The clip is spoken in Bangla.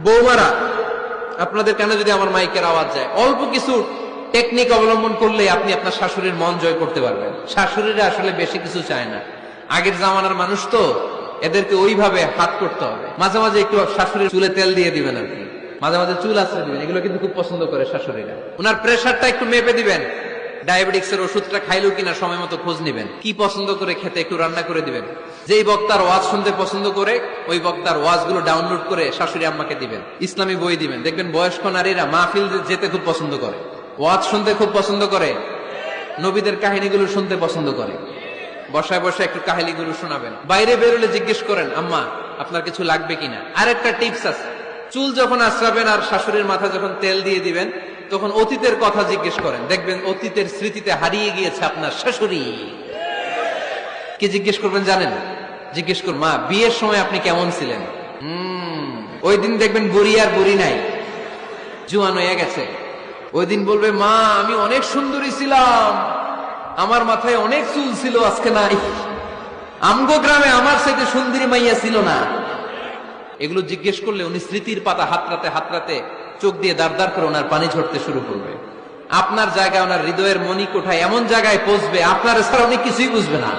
বৌমারা, আপনাদের কানে যদি আমার মাইকের আওয়াজ যায়, অল্প কিছু টেকনিক অবলম্বন করলে আপনি আপনার শাশুড়ির মন জয় করতে পারবেন। শাশুড়িরা আসলে বেশি কিছু চায় না, আগের জামানার মানুষ তো, এদেরকে ওইভাবে হাত করতে হবে। মাঝে মাঝে একটু শাশুড়ির চুলে তেল দিয়ে দিবেন, আর কি মাঝে মাঝে চুল আশ্রয় দিবেন, এগুলো কিন্তু খুব পছন্দ করে শাশুড়িরা। ওনার প্রেশারটা একটু মেপে দিবেন, ডায়াবেটিক্সের ওষুধটা খাইলো কিনা সময় মতো খোঁজ নিবেন, কি পছন্দ করে খেতে একটু রান্না করে দিবেন। যেই বক্তার ওয়াজ শুনতে পছন্দ করে ওই বক্তার ওয়াজগুলো ডাউনলোড করে শাশুড়ি আম্মাকে দিবেন, ইসলামী বই দিবেন। দেখবেন বয়স্ক নারীরা মাহফিল যেতে খুব পছন্দ করে, ওয়াজ শুনতে খুব পছন্দ করে, নবীদের কাহিনীগুলো শুনতে পছন্দ করে। বসায় বসে একটু কাহিনীগুলো শোনাবেন। বাইরে বেরোলে জিজ্ঞেস করেন, আম্মা আপনার কিছু লাগবে কিনা। আরেকটা টিপস আছে, চুল যখন আশ্রাবেন আর শাশুড়ির মাথা যখন তেল দিয়ে দিবেন, তখন অতীতের কথা জিজ্ঞেস করেন। দেখবেন অতীতের স্মৃতিতে হারিয়ে গিয়েছে আপনার শাশুড়ি। কি জিজ্ঞেস করবেন জানেন? জিজ্ঞেস করুন, মা বিয়ের সময় আপনি কেমন ছিলেন? ওই দিন দেখবেন বুড়ি আর বুড়ি নাই, জুয়ান হয়ে গেছে। ওই দিন বলবে, মা আমি অনেক সুন্দরী ছিলাম, আমার মাথায় অনেক চুল ছিল, আজকে নাই। আমগো গ্রামে আমার সাথে সুন্দরী মাইয়া ছিল না। এগুলো জিজ্ঞেস করলে উনি স্মৃতির পাতা হাতরাতে হাতরাতে চোখ দিয়ে দাঁড় দাঁড় করে ওনার পানি ঝরতে শুরু করবে। আপনার জায়গায় ওনার হৃদয়ের মণিকোঠায় এমন জায়গায় পৌঁছবে, আপনার ছাড়া উনি কিছুই বুঝবে না।